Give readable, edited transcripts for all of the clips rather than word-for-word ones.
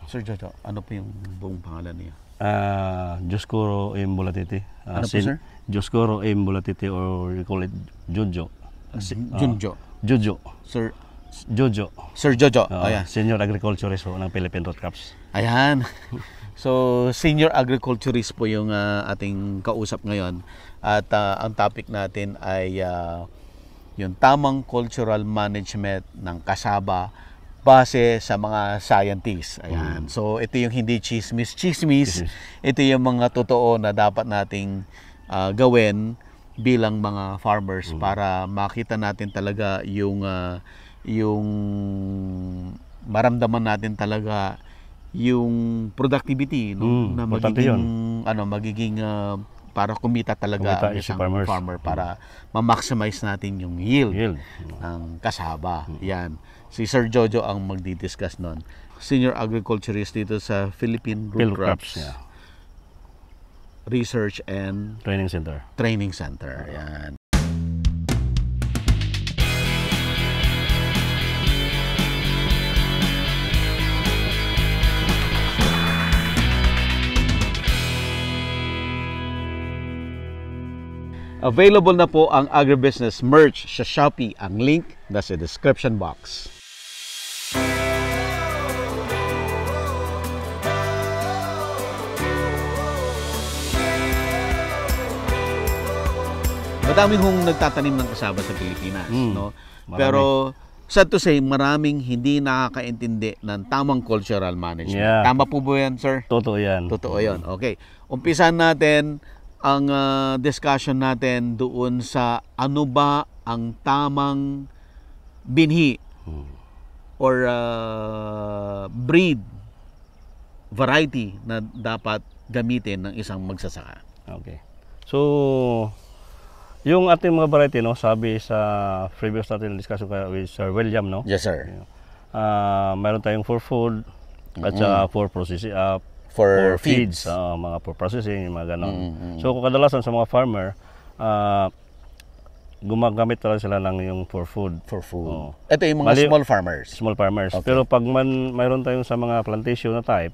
Sir Jojo, ano po yung buong pangalan niya? Dioscuro Imbulatiti. Ano po, sir? Dioscuro Imbulatiti, or we call it Jojo. Junjo. Jojo. Sir Jojo. Sir Jojo. Ayan. Senior agriculturist ng Philippine Root Crops. Ayan. So, senior agriculturist po yung ating kausap ngayon. At ang topic natin ay yung tamang cultural management ng kasaba base sa mga scientists. Ayan. So, ito yung hindi chismis-chismis. Ito yung mga totoo na dapat nating gawin bilang mga farmers para makita natin talaga yung maramdaman natin talaga yung productivity, no? Na magiging para kumita talaga ang isang farmer para ma-maximize natin yung yield ng kasaba. Yan. Si Sir Jojo ang magdi-discuss nun. Senior agriculturist dito sa Philippine Root Crops Research and Training Center. Yan. Available na po ang agribusiness merch sa Shopee. Ang link nasa description box. Madami hong nagtatanim ng kasaba sa Pilipinas, no? Marami. Pero sad to say, maraming hindi nakakaintindi ng tamang cultural management. Yeah. Tama po ba yan, sir? Totoo yan. Totoo yan. Okay. Umpisan natin ang discussion natin doon sa ano ba ang tamang binhi or breed variety na dapat gamitin ng isang magsasaka. Okay. So, yung ating mga variety, no, sabi sa previous natin discussion with Sir William, no? Yes, sir. Mayroon tayong for food at saka for processing, for feeds, mga for processing, mga ganon. So, kung kadalasan sa mga farmer, gumagamit talaga sila ng yung for food. For food. Ito yung mga small farmers. Small farmers. Okay. Pero pag mayroon tayong sa mga plantation na type,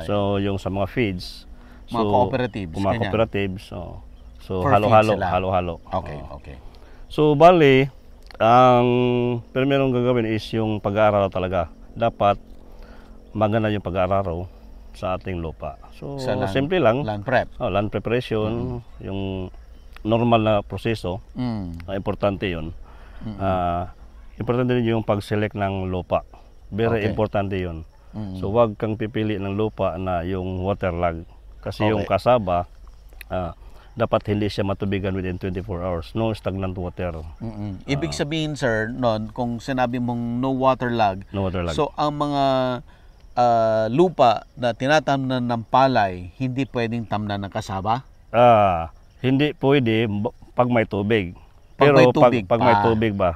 so yung sa mga feeds, mga cooperatives. Mga cooperatives, so halo-halo. Okay. So, bali, ang primerong gagawin is yung pag-aaral talaga. Dapat maganda yung pag-aaral sa ating lupa. So, simple lang. Land prep. Land preparation, yung normal na proseso. Importante yun. Importante din yung pag-select ng lupa. Very importante yun. So, wag kang pipili ng lupa na yung waterlogged. Kasi yung kasaba, dapat hindi siya matubigan within 24 hours. No stagnant water. Ibig sabihin, sir, kung sinabi mong no waterlog, so ang mga lupa na tinatamnan ng palay, hindi pwedeng tamnan ng kasaba? Hindi pwede pag may tubig. Pero pag may tubig ba?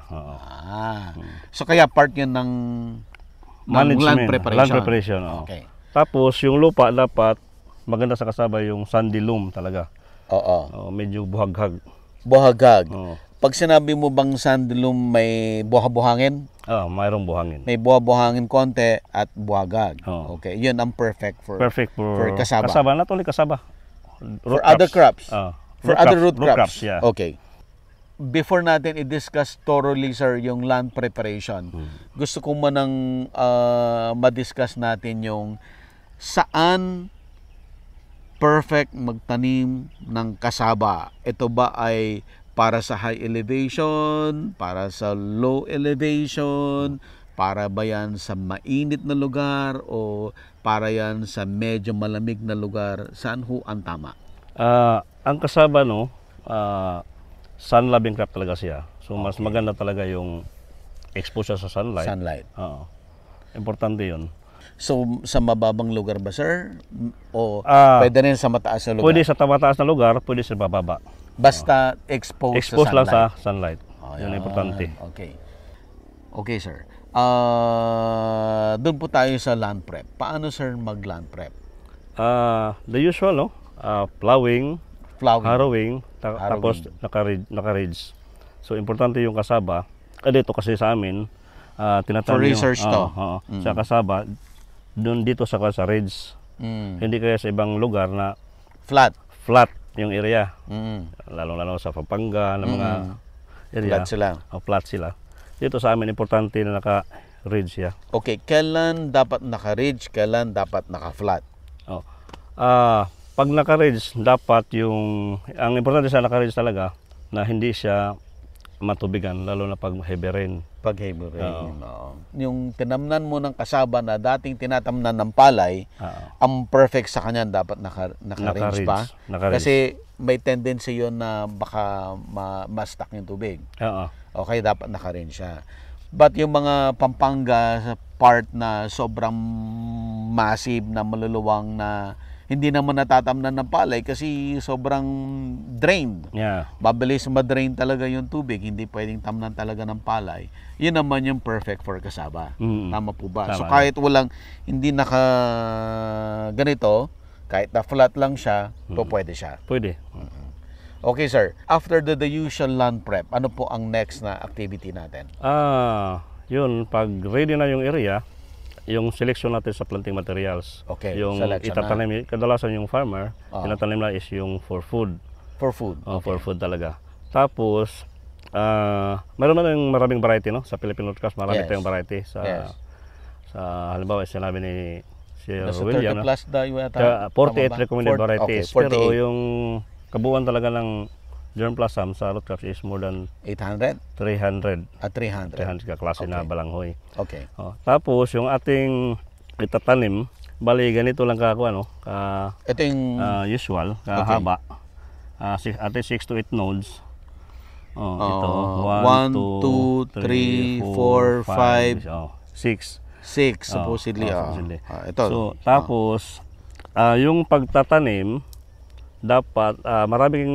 So kaya part yun ng land preparation. Land preparation. Okay. Tapos yung lupa dapat maganda sa kasaba yung sandy loam talaga. Medyo buhaghag. Pag sinabi mo bang sandy loam, may buha-buhangin? Mayroong buhangin. May buha-buhangin konti at buhagag. Okay, yun ang perfect for kasaba. Kasaba, not only kasaba. For other crops. For other root crops. Yeah. Okay. Before natin i-discuss thoroughly, sir, yung land preparation, gusto ko manang ma-discuss natin yung saan perfect magtanim ng kasaba. Ito ba ay para sa high elevation, para sa low elevation, para ba yan sa mainit na lugar, o para yan sa medyo malamig na lugar? Saan ho ang tama? Ang kasaba, sun-loving crop talaga siya. So, mas maganda talaga yung exposure sa sunlight. Importante yun. So, sa mababang lugar ba, sir? O pwede rin sa mataas na lugar? Pwede sa mataas na lugar, pwede sa bababa. Basta exposed sa sunlight? Lang sa sunlight. Yun ang importante. Okay, sir. Doon po tayo sa land prep. Paano, sir, mag-land prep? The usual, plowing, harrowing, tapos naka-ridge. So, importante yung kasaba. Dito kasi sa amin, tinatanim for research to. Sa kasaba, doon dito sa ridge. Hindi kaya sa ibang lugar na Flat. yung area. Lalo sa Pampanga na mga area. Flat sila. Flat sila. Dito sa amin, importante na naka-ridge siya. Okay, kailan dapat naka-ridge, kailan dapat naka-flat? Pag naka-ridge, dapat ang importante sa naka-ridge talaga na hindi siya matubigan, lalo na pag heavy rain. Pag heavy rain, yung tinamnan mo ng kasaba na dating tinatamnan ng palay, ang perfect sa kanya dapat naka-ridge pa. Kasi may tendency yon na baka ma-stuck yung tubig. Okay, dapat naka-ridge siya. But yung mga Pampanga part na sobrang massive na maluluwang na hindi naman natatamnan ng palay kasi sobrang drained. Mabilis ma-drain talaga yung tubig, hindi pwedeng tamnan talaga ng palay. Yun naman yung perfect for kasaba. Tama po ba? So kahit hindi naka ganito, kahit na flat lang siya, pwede siya. Pwede. Okay sir, after the usual land prep, ano po ang next na activity natin? Yun, pag ready na yung area, yung selection natin sa planting materials. Okay, yung itatanim, kadalasan yung farmer, tinatanim na is yung for food. For food? For food talaga. Tapos, mayroon na yung maraming variety, no? Sa Philippine Rootcraft, marami tayong variety. Sa halimbawa, sinabi ni Sir William, 48 recommended varieties. Pero yung kabuuan talaga ng germplasm sa Rootcraft is more than 800? 300. 300 kaklase na balanghoy. Okay. Tapos yung ating itatanim, bali ganito lang ito yung usual, kahaba. Ating 6 to 8 nodes. Ito, 1, 2, 3, 4, 5, 6. 6 supposedly. Ito. So, tapos yung pagtatanim, dapat maraming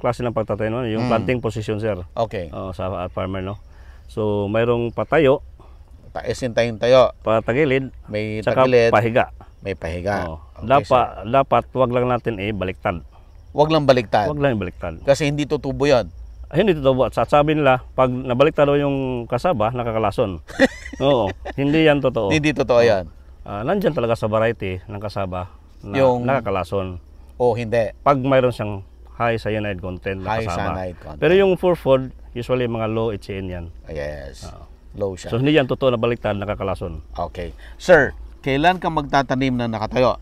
klase ng pagtatanim, yung planting position, sir. Okay. Sa farmer, no. So mayroong patayo, tayong tayo, patagilid, may saka tagilid, pahiga. May pahiga. Okay, dapat wag lang natin baliktad. Wag lang baliktad. Wag lang baliktad. Kasi hindi tutubo 'yon. Hindi tutubo. At sabi nila, pag nabaliktad daw yung kasaba, nakakalason. Oo, hindi yan totoo. Hindi totoo 'yan. Nandiyan talaga sa variety ng kasaba na yung nakakalason. O hindi. Pag mayroon siyang high cyanide content na kasama. Cyanide content. Pero yung for food, usually mga low HCN yan. Yes. Low siya. So hindi yan totoo na baliktad, nakakalason. Okay. Sir, kailan ka magtatanim na nakatayo?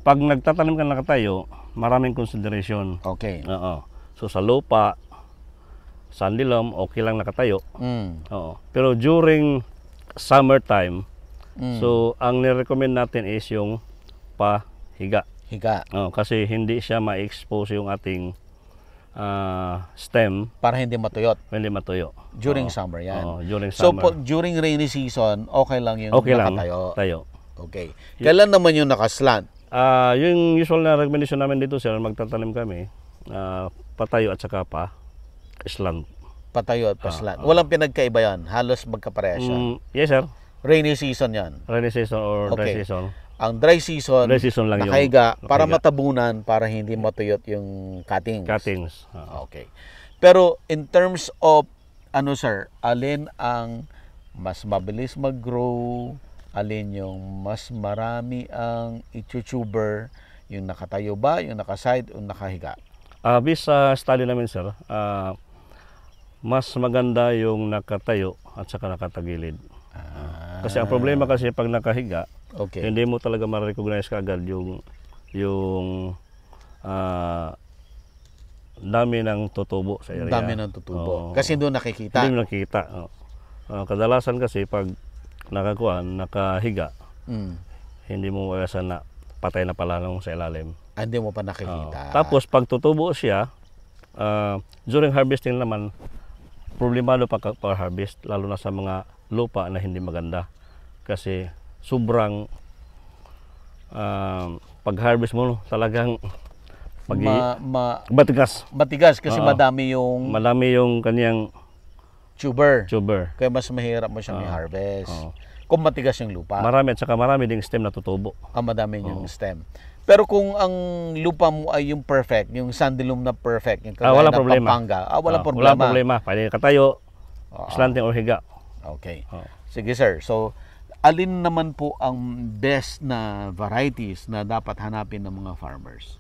Pag nagtatanim ka na nakatayo, maraming consideration. Okay. So sa lupa, sandy loam, okay lang nakatayo. Pero during summertime, so ang nirecommend natin is yung pahiga. Kasi hindi siya ma-expose yung ating stem. Para hindi matuyot. Hindi matuyo. During summer yan. During so summer. during rainy season, okay lang yung nakatayo. Tayo. Okay. Kailan naman yung nakaslant? Yung usual na recommendation namin dito, sir, magtatanim kami, patayo at saka slant. Patayo at slant. Walang pinagkaiba yan. Halos magkapareha siya. Yes, sir. Rainy season yan. Rainy season or dry season. Ang dry season lang nakahiga para matabunan, para hindi matuyot yung cuttings. Okay. Pero in terms of sir, alin ang mas mabilis mag-grow, alin yung mas marami ang itutuber, yung nakatayo ba, yung nakaside o nakahiga? Based sa study namin, sir, mas maganda yung nakatayo at saka nakatagilid. Kasi ang problema kasi pag nakahiga, hindi mo talaga ma-recognize kaagad yung dami ng tutubo sa area. Dami ng tutubo. Kasi doon nakikita. Hindi mo nakikita. Kadalasan kasi pag nakahiga, hindi mo mawasan na patay na pala nung sa ilalim. Hindi mo pa nakikita. Tapos pag tutubo siya, during harvesting naman, problemado pag harvest, lalo na sa mga lupa na hindi maganda. Kasi sobrang pag-harvest mo talagang matigas kasi madami yung kaniyang tuber. Kaya mas mahirap mo siyang i-harvest. Kung matigas yung lupa. Marami at saka marami ding stem na tutubo. Madami yung stem. Pero kung ang lupa mo ay yung perfect, yung sandy loam na perfect, yung kagaya ng Pampanga, walang problema. Walang problema. Pwede katayo, slanting or higa. Okay. Sige sir. So, alin naman po ang best na varieties na dapat hanapin ng mga farmers?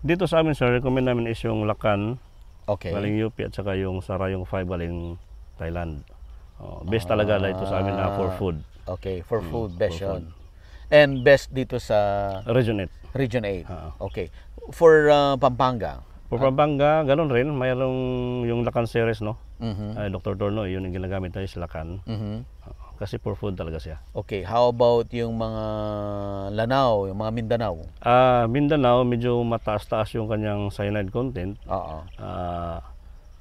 Dito sa amin, sir, recommend namin is yung Lakan, Okay. galing UP, at saka yung Sarayong 5 galing Thailand. Best talaga dito sa amin na for food. Okay, for food, best for yun. And best dito sa Region 8. Region 8. Okay. For Pampanga? For Pampanga, ganun rin. Mayroong yung Lakan series, no? Mhm. Dr. Torno, yun yung ginagamit tayo sa Lakan. Mhm. Kasi for food talaga siya. Okay, how about yung mga Lanao, yung mga Mindanao? Mindanao, medyo mataas-taas yung kanyang cyanide content. Oo.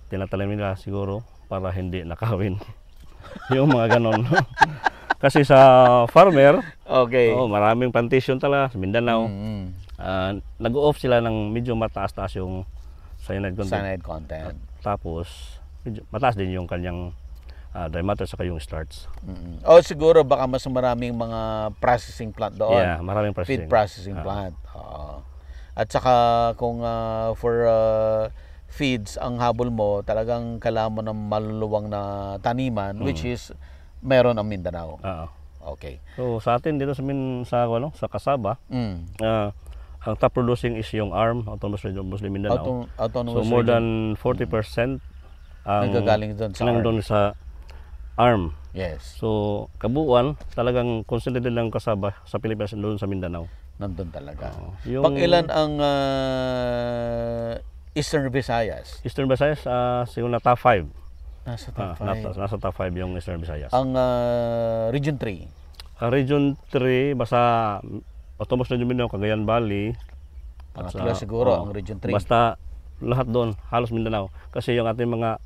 Tinatalim nila siguro para hindi nakawin. Yung mga ganon. Kasi sa farmer, Okay. maraming plantation talaga sa Mindanao. Mhm. Nag-off sila ng medyo mataas-taas yung cyanide content. Cyanide content. Tapos, medyo mataas din yung kanyang dry matter saka yung starch. Mhm. O siguro baka mas maraming mga processing plant doon. Yeah, maraming Feed processing. processing plant. Oo. At saka kung for feeds ang habol mo, talagang kailangan mo ng maluluwang na taniman, which is meron ang Mindanao. Oo. Okay. So sa atin dito sa Kasaba, ang top producing is yung ARM, Autonomous Region of Muslim Mindanao. Autonomous So more region. than 40% ang Nagagaling doon sa ARM. doon sa ARM. Yes. So kabuuan talagang concentrated lang Kasaba sa Pilipinas doon sa Mindanao. Nandun talaga. Yung Pang ilan ang Eastern Visayas? Eastern Visayas, siguro na top 5. Nasa top 5. Nasa top 5 yung Eastern Visayas. Ang Region 3? Region 3, basta Autonomous Region Mindanao, Cagayan Valley. Pangatlo siguro ang Region 3. Basta lahat doon, halos Mindanao. Kasi yung ating mga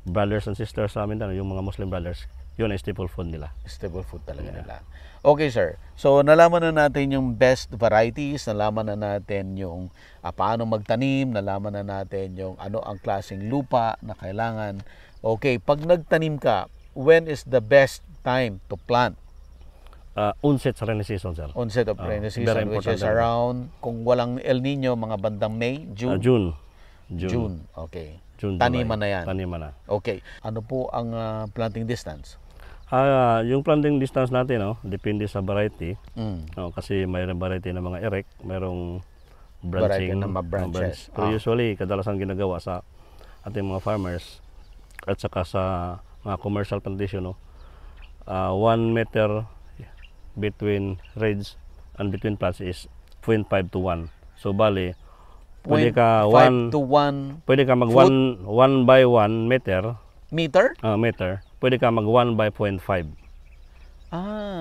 brothers and sisters sa Mindanao, yung mga Muslim brothers, yun ang staple food nila. Stable food talaga nila. Okay, sir. So, nalaman na natin yung best varieties, nalaman na natin yung paano magtanim, nalaman na natin yung ano ang klaseng lupa na kailangan. Okay, pag nagtanim ka, when is the best time to plant? Onset sa rainy season, sir. Onset of rainy very season, which important is around, kung walang El Nino, mga bandang May, June? June. Okay. June, Taniman July. na yan. Taniman na. Okay. Ano po ang planting distance? Yung planting distance natin, depende sa variety. Mm. Kasi mayroong variety ng mga erect, mayroong Variety branching. ng mga branches. Pero usually, kadalasan ginagawa sa ating mga farmers at saka sa mga commercial plantation, 1 meter between reds and between plants is 0.5 to 1. So, bali, pwede ka 5 to 1 pwede ka mag 1 by 1 meter. meter? Meter. Pwede ka mag 1 by 0.5.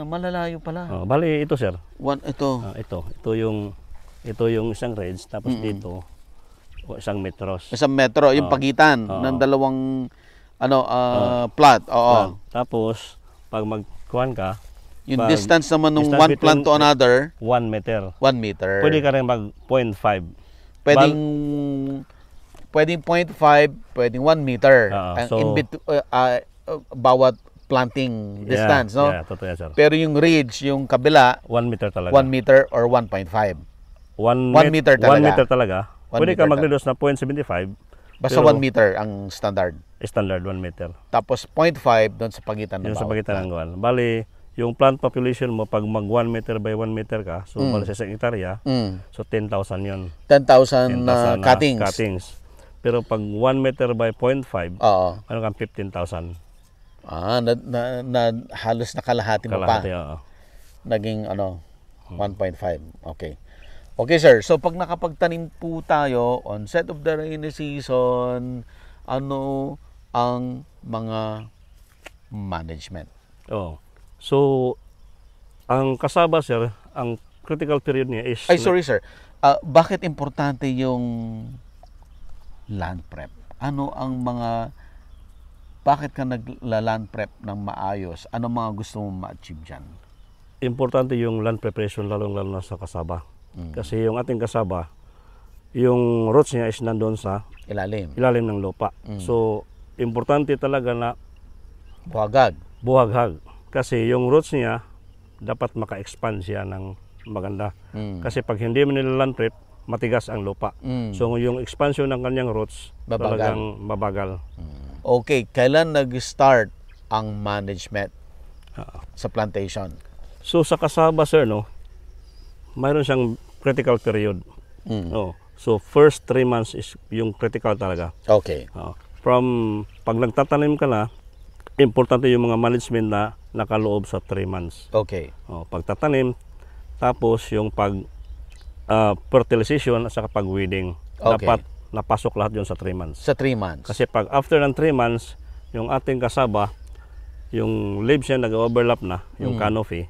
Malalayo pala. Bali, ito, sir. Ito. Ito yung isang reds, tapos dito isang metros. Isang metro, yung pagitan ng dalawang plot. Oo. Tapos pag magkuhan ka, Yung distance naman ng one plant to another, 1 meter. 1 meter. Pwede ka rin mag 0.5. Pwedeng 0.5, pwedeng 1 meter. So, bawat planting distance, no? Yeah, totoo yan, sir. Pero yung ridge, yung kabila, 1 meter talaga. 1 meter or 1.5. 1 meter talaga. 1 meter talaga. 1 Pwede ka meter mag-reduce na 0.75. Basta pero 1 meter ang standard. Standard 1 meter. Tapos 0.5 doon sa pagitan ng Yung sa bawat pagitan plant. ng guwan. Bali, yung plant population mo, pag mag 1 meter by 1 meter ka, so bali sa isang hektarya, so 10,000 yun. 10,000 na cuttings. Pero pag 1 meter by 0.5, Oo. ano kang 15,000. Halos nakalahati mo Kalahati, pa. oo. Naging 1.5. Okay. Okay, sir. So, pag nakapagtanim po tayo, onset of the rainy season, ano ang mga management? Oo. So, ang kasaba, sir, ang critical period niya is... Ay, sorry, sir. Bakit importante yung land prep? Ano ang mga... Bakit ka nagla-land prep ng maayos? Ano mga gusto mong ma-achieve dyan? Importante yung land preparation, lalong-lalo na sa kasaba. Kasi yung ating kasaba, yung roots niya is nandun sa ilalim ng lupa. So, importante talaga na buhaghag. Kasi yung roots niya, dapat maka-expand siya ng maganda. Kasi pag hindi mo nila land prep, matigas ang lupa. So, yung expansion ng kanyang roots, talagang mabagal. Okay, kailan nag-start ang management sa plantation. So sa kasaba, sir, no, mayroon siyang critical period. Oh. So first 3 months is yung critical talaga. Okay. From pag nagtatanim ka na, importante yung mga management na nakaloob sa 3 months. Okay. Pagtatanim, tapos yung fertilization at saka pag-weeding. Okay. Dapat napasok lahat yun sa 3 months. Sa 3 months. Kasi pag after ng 3 months, yung ating kasaba, yung leaves niya nag-overlap na, yung canopy.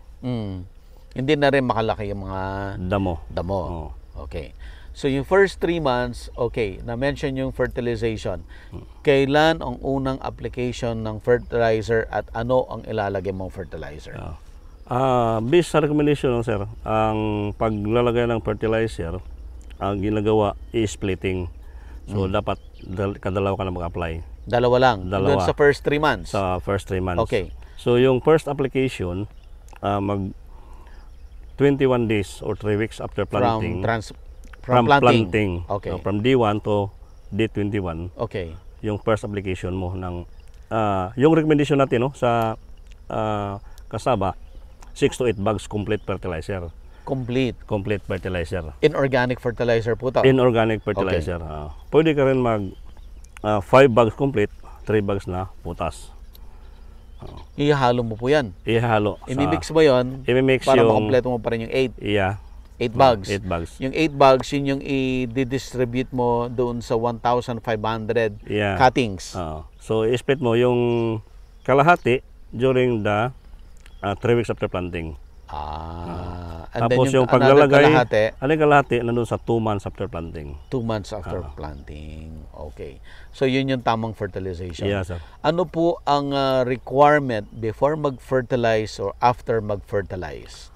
Hindi na rin makalaki yung mga Damo. damo. Okay. So yung first 3 months, okay, na-mention yung fertilization. Kailan ang unang application ng fertilizer at ano ang ilalagay mong fertilizer? Based sa recommendation, sir, ang paglalagay ng fertilizer, ang ginagawa is-splitting. So dapat kadalawa ka na mag-apply. Dalawa lang? Dalawa. Doon sa first 3 months? Sa first 3 months. Okay. So yung first application, mag 21 days or 3 weeks after planting. From planting. Okay. Okay. From D1 to D21. Okay. Yung first application mo ng yung recommendation natin, no, sa kasaba, 6 to 8 bags complete fertilizer. Complete fertilizer. Inorganic fertilizer po ito? Inorganic fertilizer. Okay. Pwede ka rin mag 5 bags complete, 3 bags na putas. Ihalo mo po yan? Ihalo. I-mix mo yun para makompleto mo pa rin yung 8? Yeah. 8 bags. 8 bags. Yung 8 bags, yun yung i-distribute mo doon sa 1,500 cuttings. So, i-split mo yung kalahati during the 3 weeks after planting. And tapos then yung paglalagay, kalahati nandun sa 2 months after planting. 2 months after planting. Okay. So, yun yung tamang fertilization. Yes, sir. Ano po ang requirement before mag-fertilize or after mag-fertilize?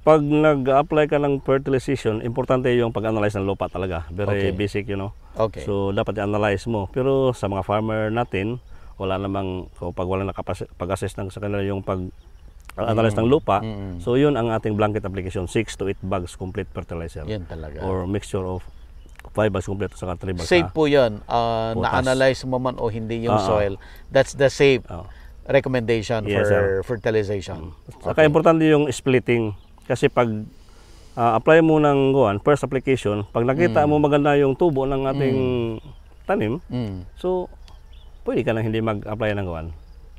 Pag nag-apply ka ng fertilization, importante yung pag-analyze ng lupa talaga. Very basic, you know. Okay. So, dapat i-analyze mo. Pero sa mga farmer natin, wala namang, pag wala pag-assess ng sa kanila yung pag-analyze ng lupa, so yun ang ating blanket application, 6 to 8 bags complete fertilizer. Yan talaga. Or mixture of 5 bags complete sa 3 bags. Safe po yun. Na-analyze mo man o hindi yung soil. That's the safe recommendation for fertilization. Saka importante yung splitting. Kasi pag apply mo ng first application, pag nakita mo maganda yung tubo ng ating tanim, so pwede ka nang hindi mag-apply ng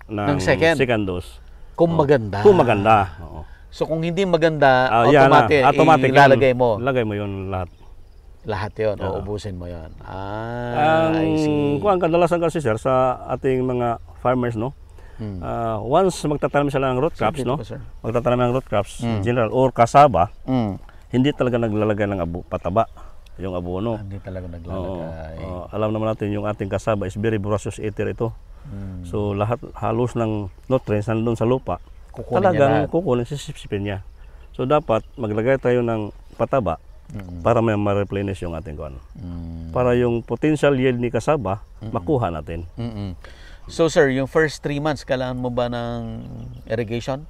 ng second dose. Kung maganda. Kung maganda. Oo. So kung hindi maganda, automatic ilalagay mo. Lagay mo yun lahat. Lahat yun, uubusin mo yun. I see. Kung kadalasan kasi, sir, sa ating mga farmers, no, once magtatanim sila ng root crops, no, magtatanim ng root crops, general, or kasaba, hindi talaga naglalagay ng pataba, yung abono. Hindi talaga naglalagay. Alam naman natin, yung ating kasaba is very voracious eater ito. So, lahat halos ng nutrients nandun sa lupa, talagang kukunin, sisipsipin niya. So, dapat maglagay tayo ng pataba para may ma-replenish yung ating para yung potential yield ni kasaba, makuha natin. So, sir, yung first 3 months, kailangan mo ba ng irrigation?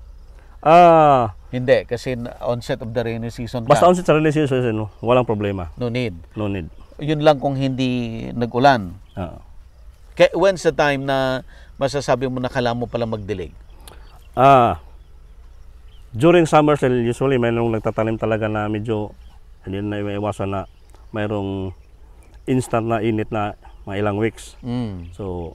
Hindi, kasi onset of the rainy season ka. Basta onset sa rainy season, walang problema. No need. No need. Yun lang kung hindi nag-ulan. When's the time na masasabi mo na kailangan mo pala magdilig? During summer, usually mayroong nagtatanim talaga na medyo hindi na iwasan na mayroong instant na init na mga ilang weeks. So,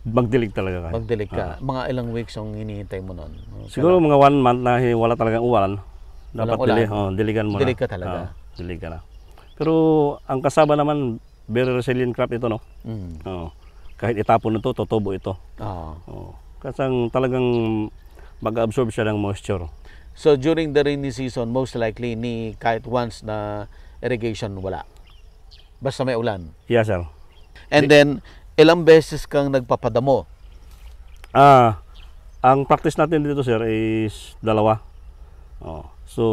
magdilig talaga ka. Magdilig ka. Mga ilang weeks ang hinihintay mo nun? Siguro mga 1 month na wala talagang ulan. Dapat diligan mo na. Dilig ka talaga. Dilig ka na. Pero ang kasaba naman, very resilient crop ito, no? Kahit itapon ito, tutubo ito. Kasi talagang mag-absorb siya ng moisture. So during the rainy season, most likely kahit once na irrigation, wala. Basta may ulan. Yes, sir. And then, ilang beses kang nagpapadamo? Ang practice natin dito, sir, is 2. So,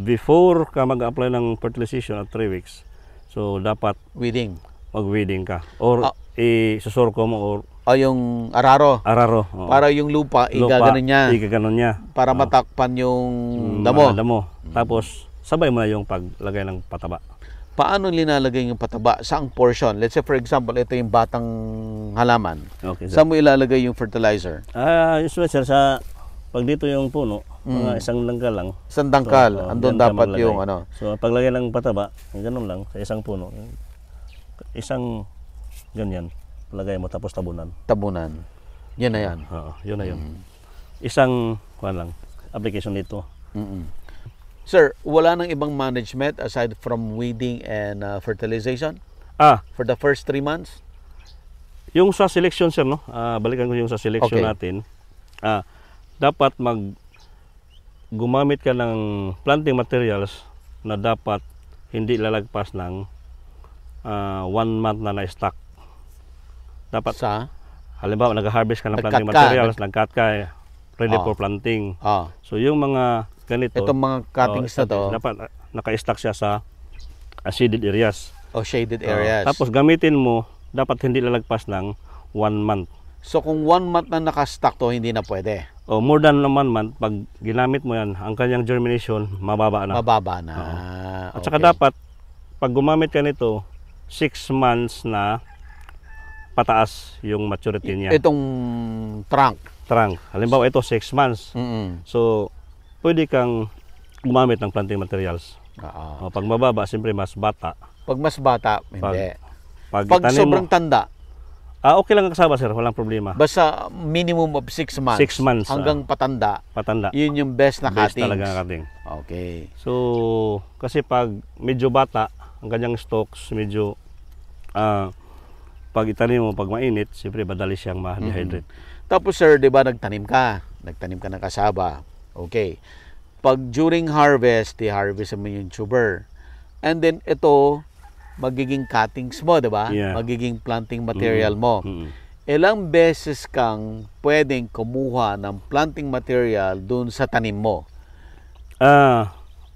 before ka mag-apply ng fertilization at 3 weeks, so dapat mag-weeding ka. Or isusurko mo or yung araro. Para yung lupa igaganon niya. Para matakpan yung damo. Tapos sabay mo na yung paglagay ng pataba. paano linalagay yung pataba? Saang portion? Let's say for example, ito yung batang halaman. Okay, sir. Saan mo ilalagay yung fertilizer? Usually, sir, pag dito yung puno, mga isang langka lang. Isang dangkal. So, andun dyan ka dapat maglagay. yung ano. So, paglagay ng pataba, ganun lang, sa isang puno. Isang ganyan, lagay mo tapos tabunan. Tabunan. Yan na yan. Oo, yun na yun. Isang, lang, application dito. Sir, wala nang ibang management aside from weeding and fertilization for the first 3 months? Yung sa selection, sir, no? Balikan ko yung sa selection Okay. natin. Dapat gumamit ka ng planting materials na dapat hindi lalagpas ng 1 month na na-stock. Dapat, Sa? halimbawa, nag-harvest ka ng Nag-cut planting ka, materials, nag-cut ka, ready for planting. Ah. So, yung mga ganito, Itong mga cuttings na to, dapat naka-stock siya sa shaded areas. o shaded areas. Tapos gamitin mo, dapat hindi lalagpas ng 1 month. So kung 1 month na nakastock to, hindi na pwede. O more than 1 month, pag ginamit mo yan, ang kanyang germination, mababa na. Mababa na. At saka dapat, pag gumamit ka nito, 6 months na pataas yung maturity niya. Itong trunk. Trunk. Halimbawa, ito 6 months. So, pwede kang gumamit ng planting materials. Oo. Pag mababa, siyempre mas bata. Pag mas bata, hindi. Pag Pag itanim sobrang mo, tanda, okay lang kasama, sir. Walang problema. basta minimum of 6 months. 6 months, Hanggang patanda, Patanda. yun yung best na Best cuttings. talaga ang cutting. Okay. So, kasi pag medyo bata, ang kanyang stalks, medyo, pag itanim mo, pag mainit, siyempre madali siyang ma-dehydrate. Tapos sir, di ba nagtanim ka ng kasaba. Okay. Pag during harvest, di-harvest mo yung tuber. And then ito, magiging cuttings mo, di ba? Yeah. Magiging planting material mo. Mm. Ilang beses kang pwedeng kumuha ng planting material dun sa tanim mo?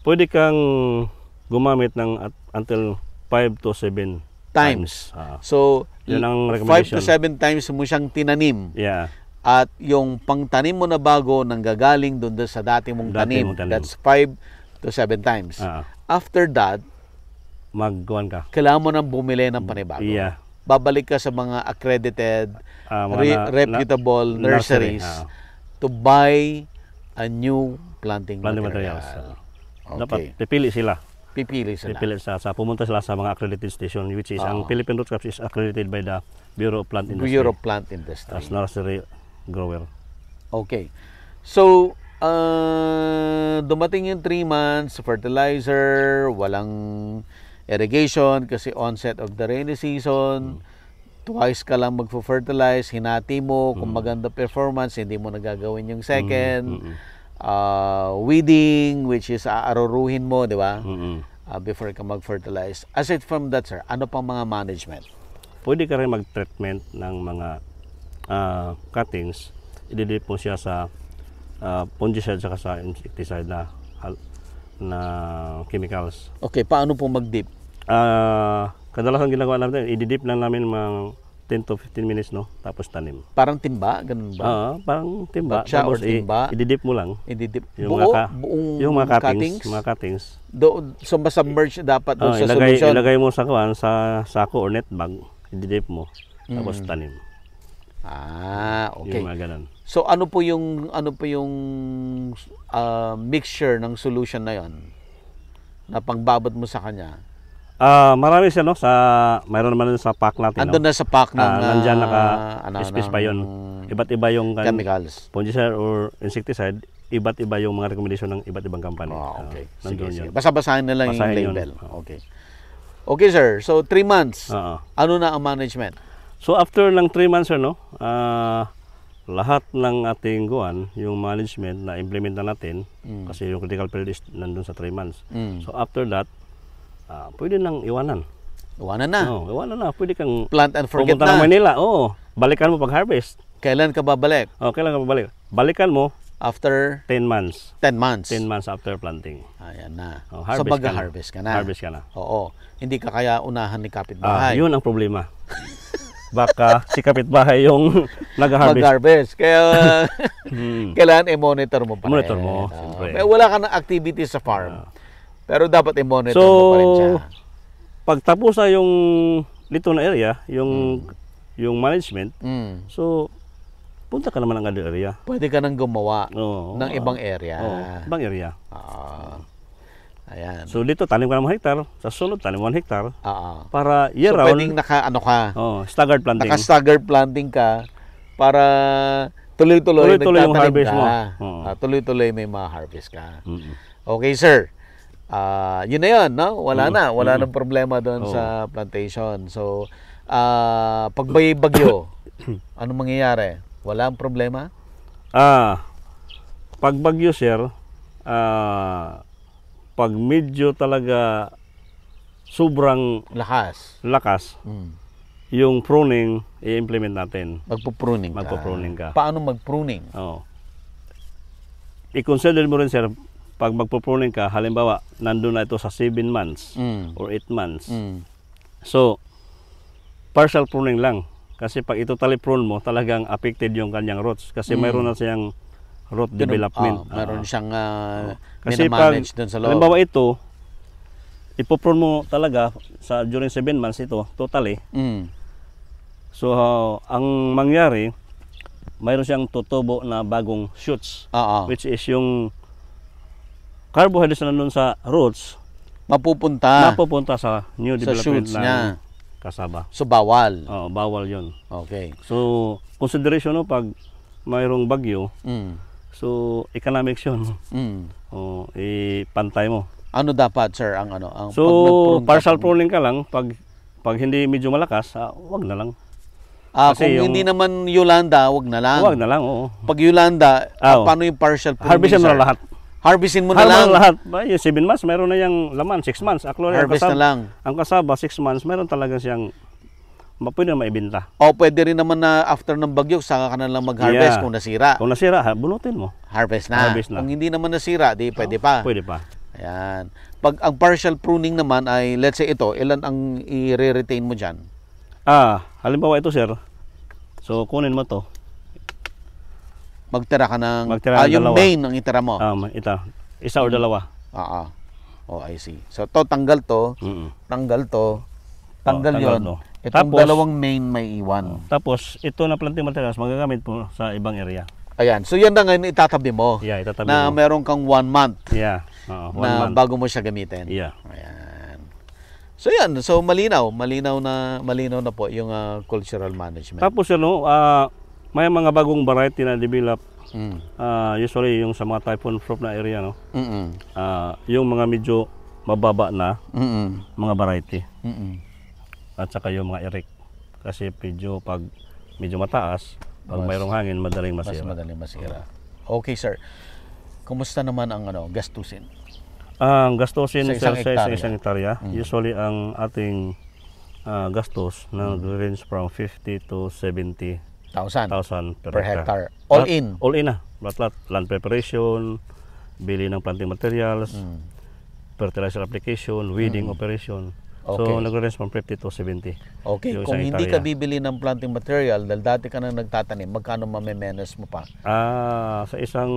Pwede kang gumamit ng until 5 to 7 Times. Ah. So, Yun ang 5 recommendation. to 7 times mo siyang tinanim. Yeah. At yung pangtanim mo na bago nanggagaling doon sa dati mong Dati tanim. mong tanim. That's 5 to 7 times. After that, Magkuhan ka. kailangan mo nang bumili ng panibago. Yeah. Babalik ka sa mga accredited, reputable nursery. nurseries to buy a new planting Planting material. materials. Okay. Dapat pipili sila. Pipili sila. Pumunta sila sa mga accredited station, which is ang Philippine Root Crops is accredited by the Bureau of Plant Industry Bureau of Plant Industry. as nursery grower. Okay. So, dumating yung 3 months, fertilizer, walang irrigation kasi onset of the rainy season. Twice ka lang magpo-fertilize, hinati mo, kung maganda performance, hindi mo nagagawin yung second. Weeding, which is aaruruhin mo, di ba? Before ka mag-fertilize. Aside from that, sir, ano pang mga management? Pwede ka rin mag-treatment ng mga cuttings. Ididip mo siya sa fungicide saka sa insecticide na chemicals. Okay, paano po mag-dip? Kadalasan ginagawa namin, ididip lang namin mga 10 to 15 minutes, no? Tapos tanim. Parang timba? Ganun ba? Parang timba. Batcha or Tapos timba? ididip mo lang. Ididip. Yung Buong yung mga cuttings? cuttings. So, submerge dapat doon sa ilagay, solution? ilagay mo sa kuwan, sa sako or net bag, ididip mo. Tapos tanim. Okay. Yung mga ganun. So ano po yung mixture ng solution na 'yon na pangbabad mo sa kanya? Marami siya, no? Mayroon naman sa pack natin. Andun na sa pack ng nandyan naka-specify yun. Iba't iba yung chemicals. Fungicide or insecticide, iba't iba yung mga recommendation ng iba't ibang company. Okay. Nandun Sige. yun. Basta-basahin na lang Basahin yung yun. label. Okay. Okay, sir. So 3 months. Oo. Ano na ang management? So after ng 3 months, no? Lahat ng ating yung management na implement na natin, kasi yung critical period is nandun sa 3 months. So after that, pwede nang iwanan. Iwanan na. Iwanan na. Pwede kang Plant and forget pumunta na. ng Manila. Balikan mo pag-harvest. Kailan ka babalik? Kailan ka babalik? Balikan mo After 10 months. 10 months. 10 months after planting. Ayan na. So Harvest mag-harvest ka na. Harvest ka na. Oo. Hindi ka kaya unahan ni kapitbahay. Yun ang problema. Baka si kapitbahay yung nag-harvest. Mag-harvest. Kaya kailangan i-monitor mo pa rin. Monitor mo, siyempre. Wala ka ng activity sa farm. Pero dapat i-monitor mo pa rin siya. pagtapos na yung dito na area, yung management, so punta ka naman ng other area. Pwede ka nang gumawa ng ibang area. Ibang area. Ayan. So dito tanim ka ng 1 hektar, sa sunod tanim 1 hektar. Para So year round. pwedeng Staggered planting. Naka-staggered planting ka para tuloy-tuloy yung harvest mo. Tuloy-tuloy may ma-harvest ka. Okay, sir. Yun na yun, no? Wala nang problema doon sa plantation. So, pag may bagyo, ano mangyayari? Walang problema? Pag bagyo, sir, pag medyo talaga sobrang lakas, yung pruning, i-implement natin. Magpo-pruning ka. Paano mag-pruning? I-consider mo rin, sir, pag magpo-pruning ka, halimbawa, nandun na ito sa 7 months or 8 months. So, partial pruning lang. Kasi pag ito totally prune mo, talagang affected yung kanyang roots. Kasi mayroon na siyang root development. Mayroon siyang kasi minamanage dun sa loob. Halimbawa ito, ipoprune mo talaga during 7 months ito, totally. So, ang mangyari, mayroon siyang tutubo na bagong shoots. Which is yung carbohydrates na nandun sa roots, mapupunta sa new development ng kasaba. So, bawal? Bawal yun. Okay. So, consideration pag mayroong bagyo, so, economics yun. Ipantay mo. Ano dapat, sir, ang so, partial pruning ka lang, pag hindi medyo malakas, wag na lang. Kung hindi naman Yolanda, wag na lang. Wag na lang, oo. Pag Yolanda, paano yung partial pruning, harvestin mo na lahat. Harvestin mo na lang. Lahat. Yung 7 months, mayroon na yung laman. 6 months. Harvest na lang. Ang kasaba, 6 months, mayroon talaga siyang pwede na maibenta. Pwede rin naman na after ng bagyo, saka ka na lang mag-harvest kung nasira. Kung nasira, bunutin mo. Harvest na. Kung hindi naman nasira, di pwede pa. Pwede pa. Ayan. Pag ang partial pruning naman ay, let's say ito, ilan ang i-retain mo dyan? Halimbawa ito, sir. So, kunin mo to. Magtira ka ng yung main ang itira mo. Isa o dalawa. I see. So tanggal to, tanggal yon. Itong Tapos, dalawang main may iwan. Tapos ito na planting materials magagamit po sa ibang area. Ayan. So yan na ngayon itatabi mo. Itatabi na mo. Meron kang 1 month. 1 month. Bago mo siya gamitin. Ayan. So yan. So malinaw na po yung cultural management. Tapos may mga bagong variety na develop. Usually yung sa mga typhoon proof na area, no? Yung mga medyo mababa na mga variety. At saka yung mga eric. Kasi pag medyo mataas, pag mayroong hangin, madaling masira. Mas madaling masira. Okay, sir. Kumusta naman ang gastusin? Ang gastusin sa isang hektarya, usually ang ating gastos na range from 50 to 70,000 per hectare. All in? All in na. Lahat. Land preparation, bili ng planting materials, fertilizer application, weeding operation. Okay. So, nag-range from 50 to 70. Okay. Kung hindi ka bibili ng planting material, dahil dati ka nang nagtatanim, magkano mamimenos mo pa? Sa isang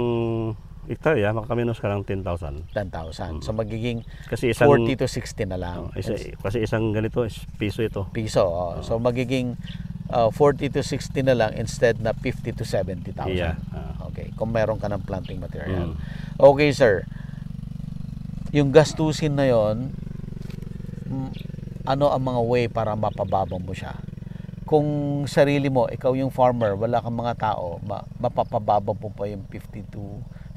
hektarya, makakaminos ka ng 10,000. 10,000. So, magiging kasi 40 to 60 na lang. Kasi isang ganito, piso ito. Piso. So, magiging 40 to 60 na lang instead na 50 to 70,000. Okay. Kung meron ka ng planting material. Okay, sir. Yung gastusin na yon, ano ang mga way para mapababa mo siya? Kung sarili mo, ikaw yung farmer, wala kang mga tao, mapapababa mo pa yung 50 to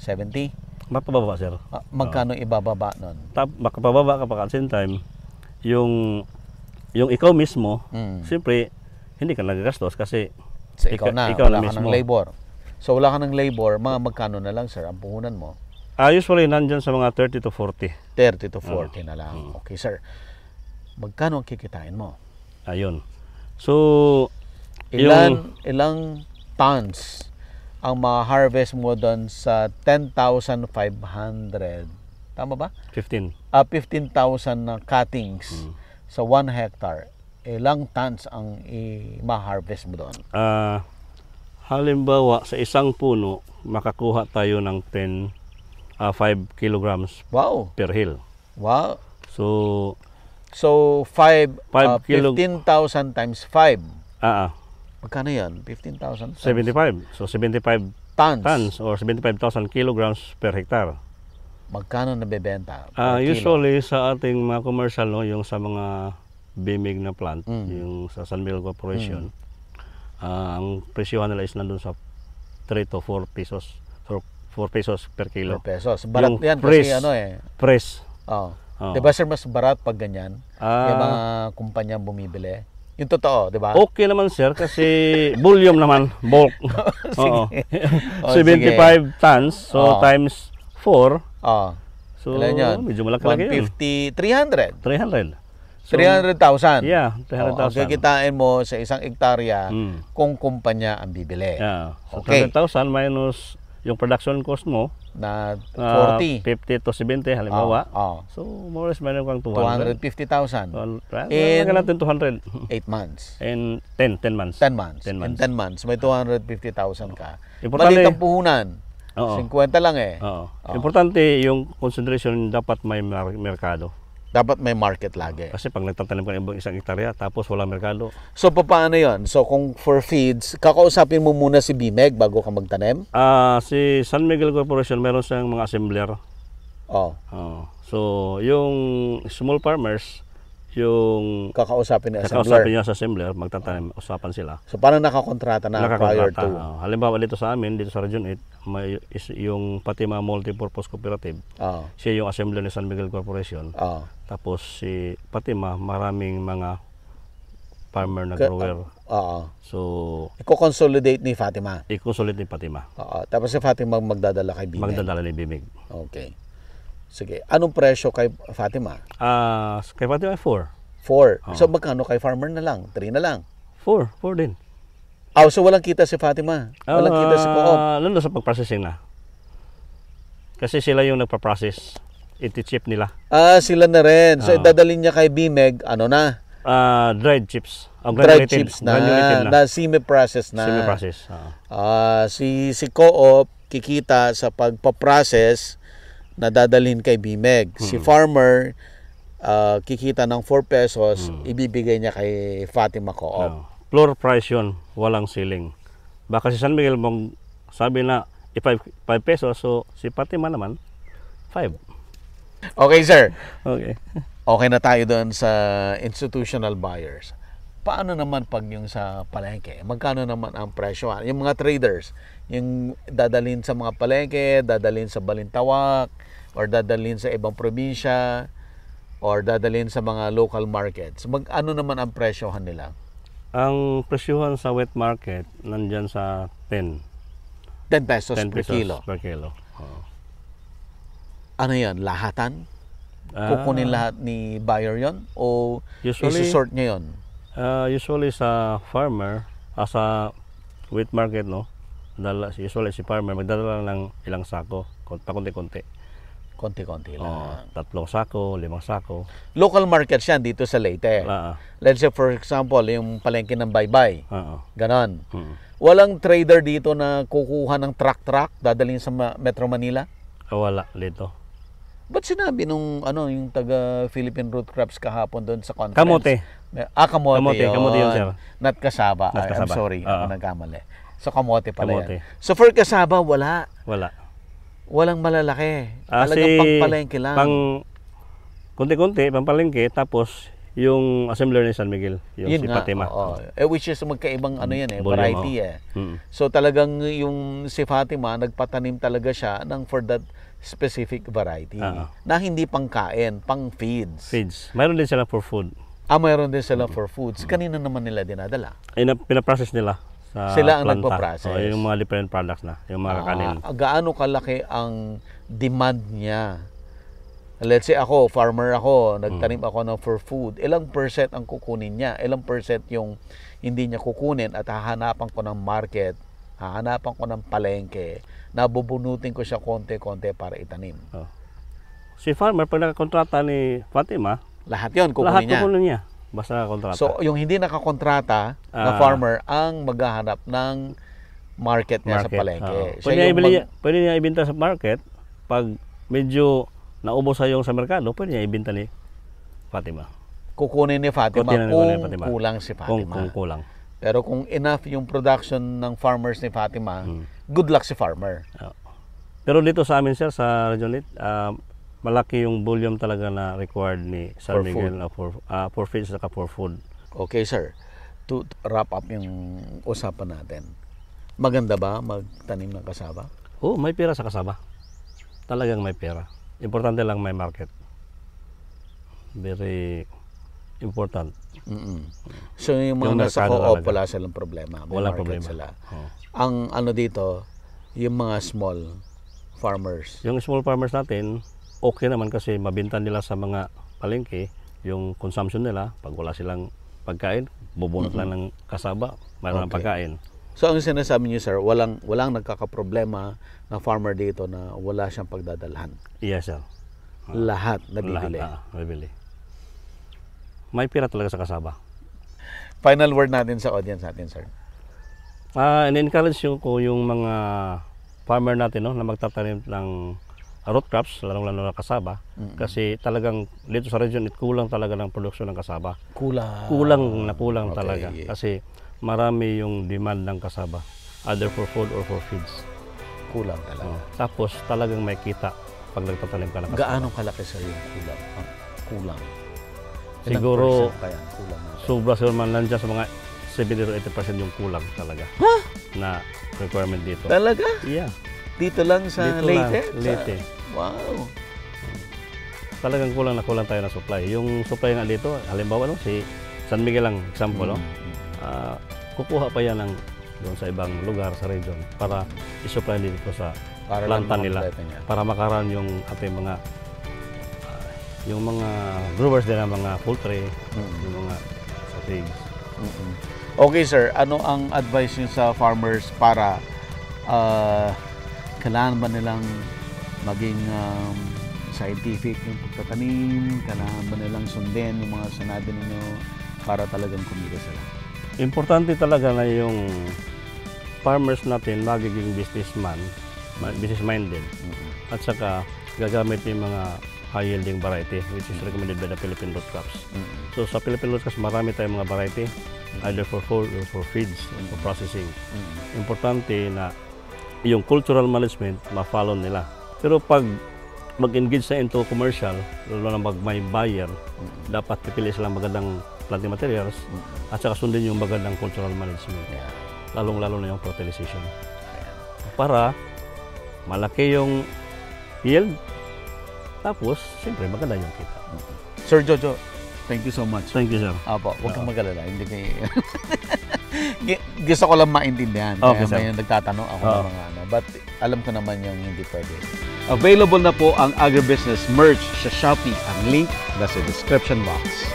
70? Mapababa, sir. Magkano ibababa nun? Makapababa ka pa at same time, yung ikaw mismo, siyempre, hindi ka nagagastos kasi so, ikaw wala ka ng labor. So wala ka ng labor, magkano na lang, sir, ang puhunan mo? Usually, nandyan sa mga 30 to 40. 30 to 40 na lang. Okay, sir. Magkano ang kikitain mo? Ayun. So, ilang tons ang ma-harvest mo doon sa 10,500? Tama ba? 15,000 na cuttings sa 1 hectare. Ilang tons ang ma-harvest mo doon? Halimbawa, sa isang puno, makakuha tayo ng 5 kilograms wow. per hill. Wow. So, So, 5 kilo. 15,000 times 5. Ah, Magkano yan? 15,000 times 75. So 75 tons. tons or 75,000 kilograms per hectare. Magkano nabebenta? Per kilo? Usually sa ating mga commercial, no, yung sa mga BIMIG na plant, yung sa San Miguel Corporation, ang presyohan nila is nandun sa 3 to 4 pesos. So 4 pesos per kilo. 4 pesos. Barat Yung yan fresh. kasi ano eh. Fresh. Oh. Oh. Diba sir, mas barat pag ganyan? Yung mga kumpanya bumibili. Yung totoo, di ba? Okay naman sir kasi volume naman, bulk. Oo. Oh, 75 tons, so times 4. Oh. So Ilan yan? medyo malaki-laki yun. 150, 300. 300. So, 300,000. Yeah, Ang 300,000. kikitain mo sa isang hektarya kung kumpanya ang bibili. Yeah. So Okay. 300,000 minus yung production cost mo Na 40. 50 to 70 halimbawa. Oh. So more or less mayroon kang 200. 250,000 In natin 200 8 months. in 10 months. 10 months. 10 months. In 10 months, may 250,000 ka. Importante- Maliit ang puhunan. Oo. 50 lang eh. Oo. Importante yung consideration dapat may merkado. Dapat may market lagi. Kasi pag nagtatanim ka ng ibang isang hektarya tapos walang merkado. So, paano yon? So, kung for feeds, kakausapin mo muna si BIMEG bago ka magtanim? Si San Miguel Corporation meron siyang mga assembler. Oh. So, yung small farmers, yung Kakausapin ni kakausapin assembler. niya sa assembler, magtatanim, usapan sila. So, parang nakakontrata na prior Nakakontrata. to. Halimbawa dito sa amin, dito sa Region 8, may yung Fatima Multipurpose Cooperative. Oh. Siya yung assembler ni San Miguel Corporation. Oh. Tapos si Fatima, maraming mga farmer na grower. Oo. So, Iko-consolidate ni Fatima. i-consolidate ni Fatima. Oo. Tapos si Fatima magdadala kay BIMEG. Magdadala ni Bimig. Okay. Sige. Anong presyo kay Fatima? Kay Fatima 4. 4. So magkano kay farmer na lang? 3 na lang. 4 din. So walang kita si Fatima. Walang kita si Co-op. Nandun sa pag-processing na. Kasi sila yung nagpa-process. Iti-chip nila. Sila na rin. So idadalhin niya kay BIMEG, ano na? Dried chips. Dried chips na. Na semi-process na. Semi-process. Si Co-op kikita sa pagpa-process na dadalhin kay BIMEG. Si farmer kikita ng 4 pesos, ibibigay niya kay Fatima Co-op. Floor price yun, walang ceiling. Baka si San Miguel mong sabi na 5 pesos, so si Fatima naman 5. Okay, sir. Okay. Okay na tayo doon sa institutional buyers. Paano naman pag yung sa palengke? Magkano naman ang presyo? Yung mga traders, yung dadalhin sa mga palengke, dadalhin sa Balintawak, or dadalhin sa ibang probinsya, or dadalhin sa mga local markets. Ano naman ang presyohan nila? Ang presyuhan sa wet market nandyan sa 10. 10 pesos 10 per pesos kilo. per kilo. Ano yan? Lahatan? Kukunin lahat ni buyer yon o Usually- isusort niya yon? Usually sa farmer, sa wet market, no, usually si farmer magdadala ng ilang sako, pakunti-kunti. Konti-konti lang. 3 sako, 5 sako. Local markets yan dito sa Leyte. Let's say for example, yung palengke ng Baybay. Ganon. Walang trader dito na kukuha ng truck dadalhin sa Metro Manila? Wala dito. Ba't sinabi nung yung taga Philippine Root Crops kahapon doon sa conference? Kamote. Kamote yun. Kamote yun, sir. Not kasaba. Not I'm kasaba. sorry. Ako nagkamali. So kamote pala Kamote. yan. So for kasaba, wala. Wala. Walang malalaki. Talagang pangpalengke lang. Kunti-kunti, pampalengke, tapos yung assembler ni San Miguel, yung Yun si nga, Fatima. which is magkaibang Volume, variety So talagang yung si Fatima, nagpatanim talaga siya for that specific variety na hindi pangkain, pang feeds. Feeds. Mayroon din sila for food. Mayroon din sila for foods. Kanino naman nila dinadala? Pinaprocess nila sa Sila ang planta. nagpa-process. Yung mga different products na, yung mga kakanin. Gaano kalaki ang demand niya? Let's say ako, farmer ako, nagtanim ako ng for food. Ilang percent ang kukunin niya? Ilang percent yung hindi niya kukunin at hahanapan ko ng market, hahanapan ko ng palengke, nabubunutin ko siya konti-konti para itanim. Si farmer, pag nakakontrata ni Fatima, lahat yun lahat kukunin niya. kukunin niya. Basta nakakontrata. So, yung hindi nakakontrata na farmer ang maghahanap ng market niya sa palengke. Pwede niya ibenta sa market. Pag medyo naubos sa yung sa merkado, pwede niya ibenta ni Fatima. kukunin ni Fatima Kukunin kung ni Fatima. kulang si Fatima. Kung kulang. Pero kung enough yung production ng farmers ni Fatima, good luck si farmer. Pero dito sa amin sir, sa Region 8, malaki yung volume talaga na required ni San For Miguel for feed at for food. Okay, sir. To wrap up yung usapan natin. Maganda ba magtanim ng kasaba? Oh, may pera sa kasaba. Talagang may pera. Importante lang may market. Very important. So yung mga Yung nasa merkado co-op, talaga. wala silang problema. May Wala market problema. sila. Oh. Ang ano dito, yung mga small farmers. Yung small farmers natin, okay naman kasi mabenta nila sa mga palengke yung consumption nila. Pag wala silang pagkain, bubunot lang ng kasaba, mayroon ng Okay. pagkain. So ang sinasabi niyo sir, walang nagkakaproblema na farmer dito na wala siyang pagdadalhan. Yes, sir. Lahat nabibili. Lahat, nabibili. May pera talaga sa kasaba. Final word natin sa audience natin, sir. In-encourage ko yung mga farmer natin no, na magtatanim ng root crops, lalong-lalo na kasaba. Kasi talagang dito sa region, kulang talaga ng produksyon ng kasaba. Kulang Okay. talaga. Kasi marami yung demand ng kasaba, either for food or for feeds. Kulang talaga. Tapos talagang may kita pag nagtatanim ka ng kasaba. Gaano kalaki sir yung kulang? Kulang. Ilang Siguro, percent kaya ang kulang natin? sobra siguro man nandiyan sa mga 70 to 80% yung kulang talaga na requirement dito. Talaga? Yeah. Dito lang sa Dito Leyte? lang, Leyte. Wow. Talagang kulang tayo na supply. Yung supply nga dito, halimbawa no, si San Miguel lang example, no? Kukuha pa yan doon sa ibang lugar sa region para i-supply dito sa Para lang planta nila makompleto niya. para makaroon yung ating mga yung mga growers din ng mga poultry, yung mga sa pigs. Okay sir, ano ang advice niyo sa farmers para kailangan ba nilang maging scientific yung pagtatanim? Kailangan ba nilang sundin yung mga sinabi ninyo para talagang kumita sila? Importante talaga na yung farmers natin magiging businessman, business-minded. At saka gagamit yung mga high-yielding variety which is recommended by the Philippine Root Crops. So sa Philippine Root Crops, marami tayong mga variety either for food or for feeds and for processing. Importante na yung cultural management ma-follow nila. Pero pag mag-engage na into commercial, lalo na may buyer, dapat pipili silang magandang planting materials at saka sundin yung magandang cultural management. Lalong-lalo na yung fertilization. Para malaki yung yield, tapos siyempre maganda yung kita. Sir Jojo, thank you so much. Thank you, sir. Apo, huwag kang mag-alala. Hindi kayo... Gusto ko lang maintindihan. Okay, Kaya sir. may nagtatanong ako ng mga ano. But alam ko naman yung hindi pwede. Available na po ang Agribusiness merch sa Shopee. Ang link nasa description box.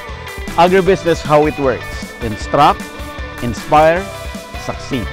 Agribusiness, how it works. Instruct, inspire, succeed.